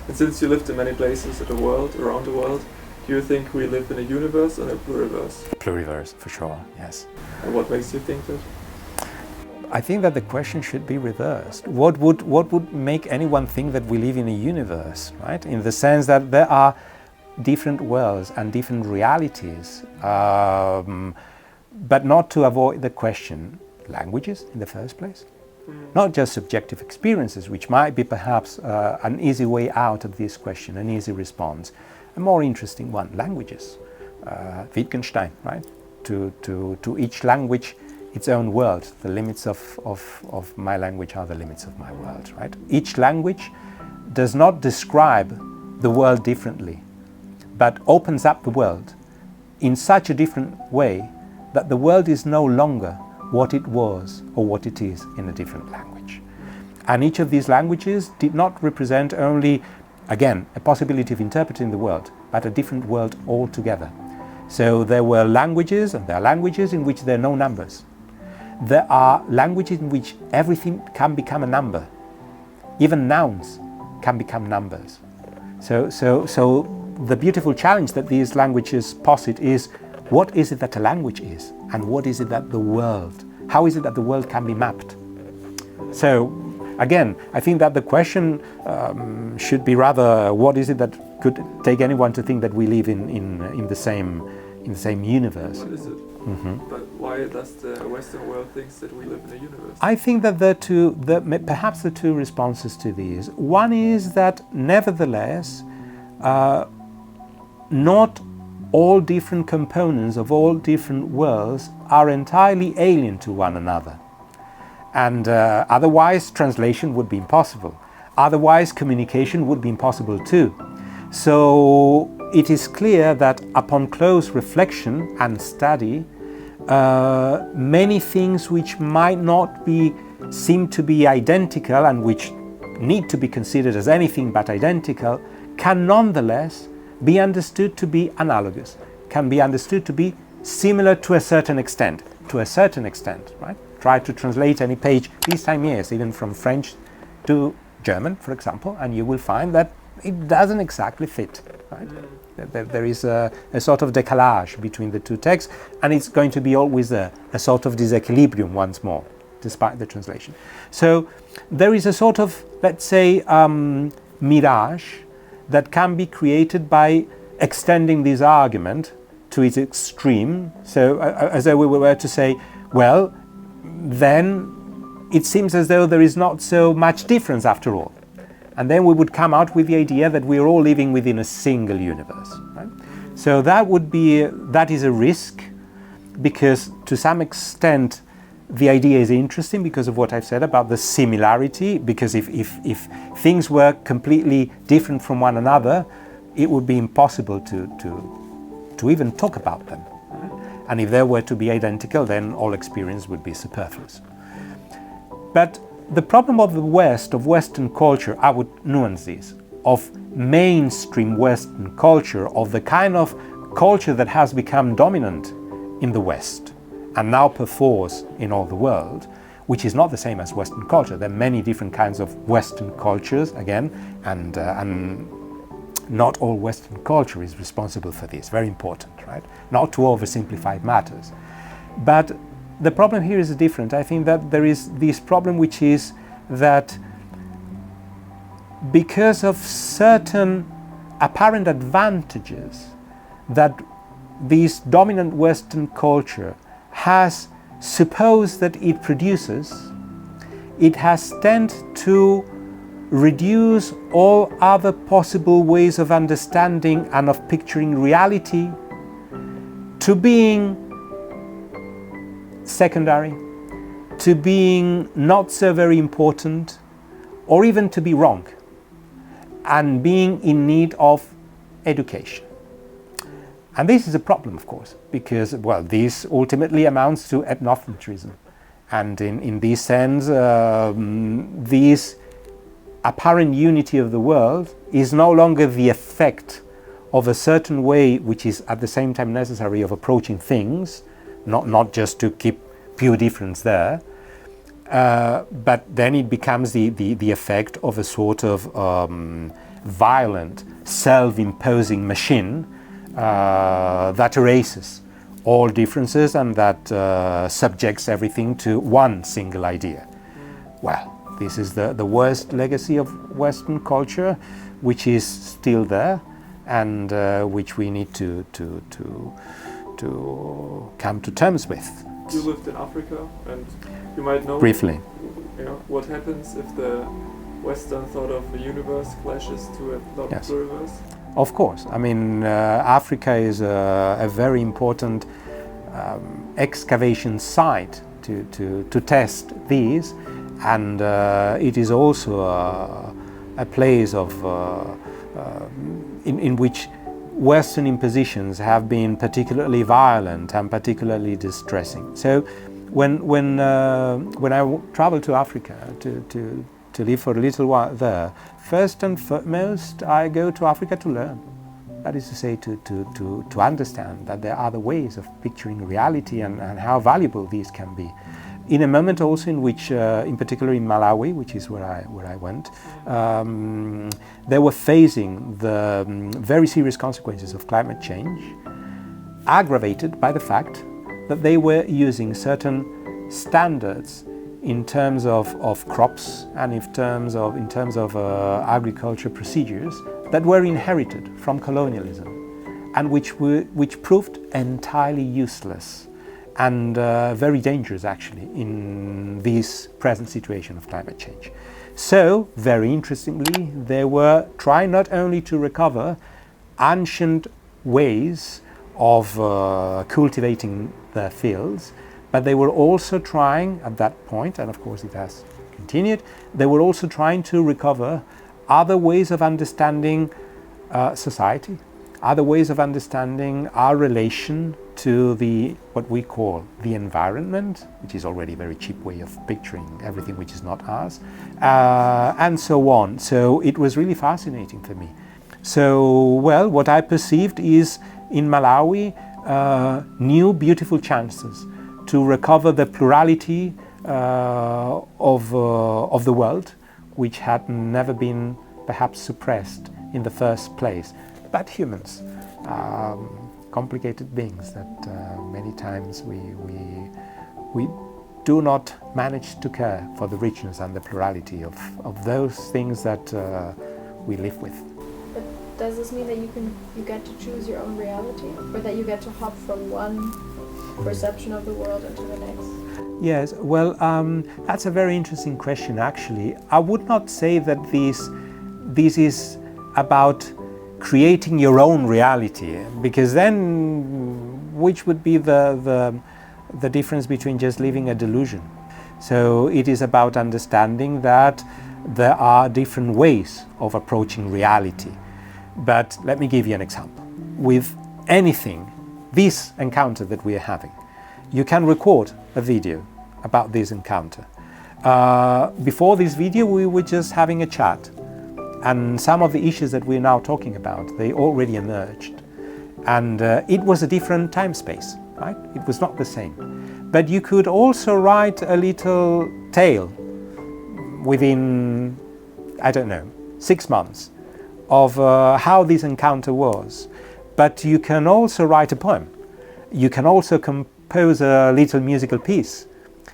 And since you lived in many places around the world, do you think we live in a universe or a pluriverse? Pluriverse, for sure, yes. And what makes you think that? I think that the question should be reversed. What would make anyone think that we live in a universe, right? In the sense that there are different worlds and different realities, but not to avoid the question, languages in the first place? Not just subjective experiences, which might be perhaps an easy way out of this question, an easy response. A more interesting one, languages. Wittgenstein, right? To each language, its own world. The limits of my language are the limits of my world, right? Each language does not describe the world differently, but opens up the world in such a different way that the world is no longer what it was or what it is in a different language. And each of these languages did not represent only, again, a possibility of interpreting the world, but a different world altogether. So there were languages, and there are languages in which there are no numbers. There are languages in which everything can become a number. Even nouns can become numbers. So the beautiful challenge that these languages posit is, what is it that a language is? And what is it that the world? How is it that the world can be mapped? So, again, I think that the question should be rather, what is it that could take anyone to think that we live in the same universe? What is it? Mm-hmm. But why does the Western world think that we live in a universe? I think that perhaps the two responses to these. One is that, nevertheless, not all different components of all different worlds are entirely alien to one another. And otherwise translation would be impossible. Otherwise communication would be impossible too. So it is clear that upon close reflection and study, many things which might not seem to be identical and which need to be considered as anything but identical can nonetheless be understood to be analogous, can be understood to be similar to a certain extent, right? Try to translate any page this time, yes, even from French to German, for example, and you will find that it doesn't exactly fit, right? There is a sort of décalage between the two texts, and it's going to be always a sort of disequilibrium once more, despite the translation. So there is a sort of, let's say, mirage that can be created by extending this argument to its extreme. So as though we were to say, well, then it seems as though there is not so much difference after all. And then we would come out with the idea that we are all living within a single universe, right? So that is a risk, because to some extent the idea is interesting because of what I've said about the similarity, because if things were completely different from one another, it would be impossible to even talk about them. And if they were to be identical, then all experience would be superfluous. But the problem of the West, of Western culture, I would nuance this, of mainstream Western culture, of the kind of culture that has become dominant in the West and now perforce in all the world, which is not the same as Western culture. There are many different kinds of Western cultures, again, and not all Western culture is responsible for this. Very important, right? Not to oversimplify matters. But the problem here is different. I think that there is this problem, which is that because of certain apparent advantages that this dominant Western culture has supposed that it produces, it has tended to reduce all other possible ways of understanding and of picturing reality to being secondary, to being not so very important, or even to be wrong, and being in need of education. And this is a problem, of course, because, well, this ultimately amounts to ethnocentrism. And in this sense, this apparent unity of the world is no longer the effect of a certain way, which is at the same time necessary, of approaching things, not just to keep pure difference there, but then it becomes the effect of a sort of violent, self-imposing machine that erases all differences and that subjects everything to one single idea. Well, this is the worst legacy of Western culture, which is still there, and which we need to come to terms with. You lived in Africa, and you might know briefly. You know what happens if the Western thought of the universe clashes to a thought of pluriverse? Of course. I mean, Africa is a very important excavation site to test these, and it is also a place of in which Western impositions have been particularly violent and particularly distressing. So when I traveled to Africa to live for a little while there, first and foremost I go to Africa to learn. That is to say, to understand that there are other ways of picturing reality and how valuable these can be. In a moment also in which, in particular in Malawi, which is where I went, they were facing the very serious consequences of climate change, aggravated by the fact that they were using certain standards in terms of crops and in terms of agriculture procedures that were inherited from colonialism and which proved entirely useless and very dangerous actually in this present situation of climate change. So, very interestingly, they were trying not only to recover ancient ways of cultivating their fields, but they were also trying at that point, and of course it has continued, they were also trying to recover other ways of understanding society, other ways of understanding our relation to what we call the environment, which is already a very cheap way of picturing everything which is not ours, and so on. So it was really fascinating for me. So, well, what I perceived is in Malawi new beautiful chances to recover the plurality of the world, which had never been perhaps suppressed in the first place. But humans, complicated beings that many times we do not manage to care for the richness and the plurality of those things that we live with. But does this mean that you get to choose your own reality, or that you get to hop from one perception of the world into the next? Yes, well, that's a very interesting question actually. I would not say that this is about creating your own reality, because then which would be the difference between just living a delusion? So it is about understanding that there are different ways of approaching reality. But let me give you an example. With anything, this encounter that we are having, you can record a video about this encounter. Before this video we were just having a chat, and some of the issues that we're now talking about, they already emerged. And it was a different time space, right? It was not the same. But you could also write a little tale within, I don't know, 6 months of how this encounter was. But you can also write a poem. You can also compose a little musical piece.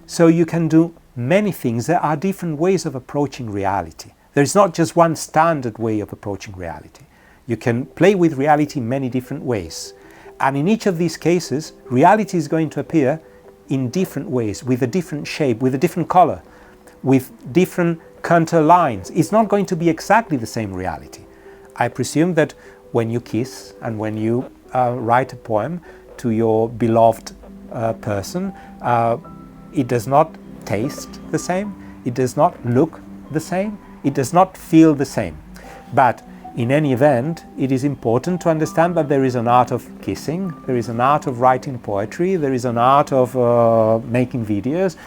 So you can do many things. There are different ways of approaching reality. There is not just one standard way of approaching reality. You can play with reality in many different ways. And in each of these cases, reality is going to appear in different ways, with a different shape, with a different color, with different contour lines. It's not going to be exactly the same reality. I presume that when you kiss and when you write a poem to your beloved person, it does not taste the same, it does not look the same, it does not feel the same. But in any event, it is important to understand that there is an art of kissing, there is an art of writing poetry, there is an art of making videos,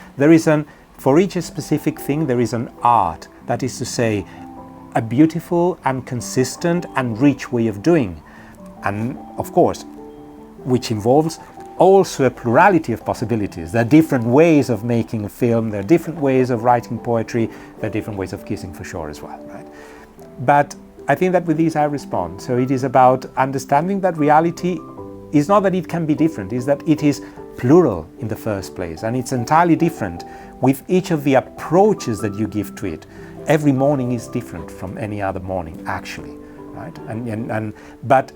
for each specific thing there is an art, that is to say, a beautiful and consistent and rich way of doing. And of course, which involves also a plurality of possibilities. There are different ways of making a film, there are different ways of writing poetry, there are different ways of kissing for sure as well, right? But I think that with these I respond. So it is about understanding that reality is not that it can be different, is that it is plural in the first place, and it's entirely different with each of the approaches that you give to it. Every morning is different from any other morning, actually, right? But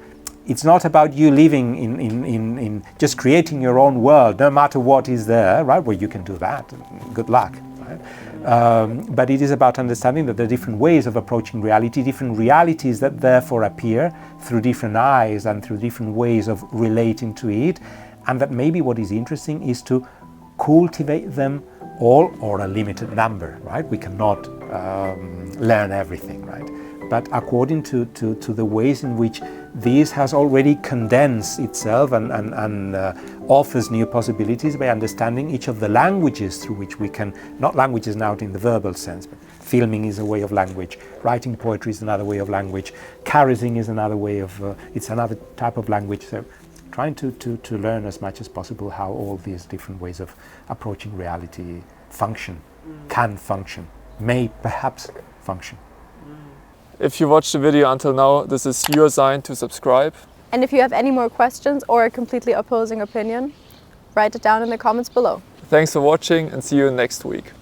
it's not about you living in just creating your own world, no matter what is there, right? Well, you can do that. Good luck, right? But it is about understanding that there are different ways of approaching reality, different realities that therefore appear through different eyes and through different ways of relating to it, and that maybe what is interesting is to cultivate them all, or a limited number, right? We cannot learn everything, right? But according to the ways in which this has already condensed itself and offers new possibilities by understanding each of the languages through which we can, not languages now in the verbal sense, but filming is a way of language, writing poetry is another way of language, charising is another way of, it's another type of language. So trying to learn as much as possible how all these different ways of approaching reality function, can function, may perhaps function. If you watched the video until now, this is your sign to subscribe. And if you have any more questions or a completely opposing opinion, write it down in the comments below. Thanks for watching and see you next week.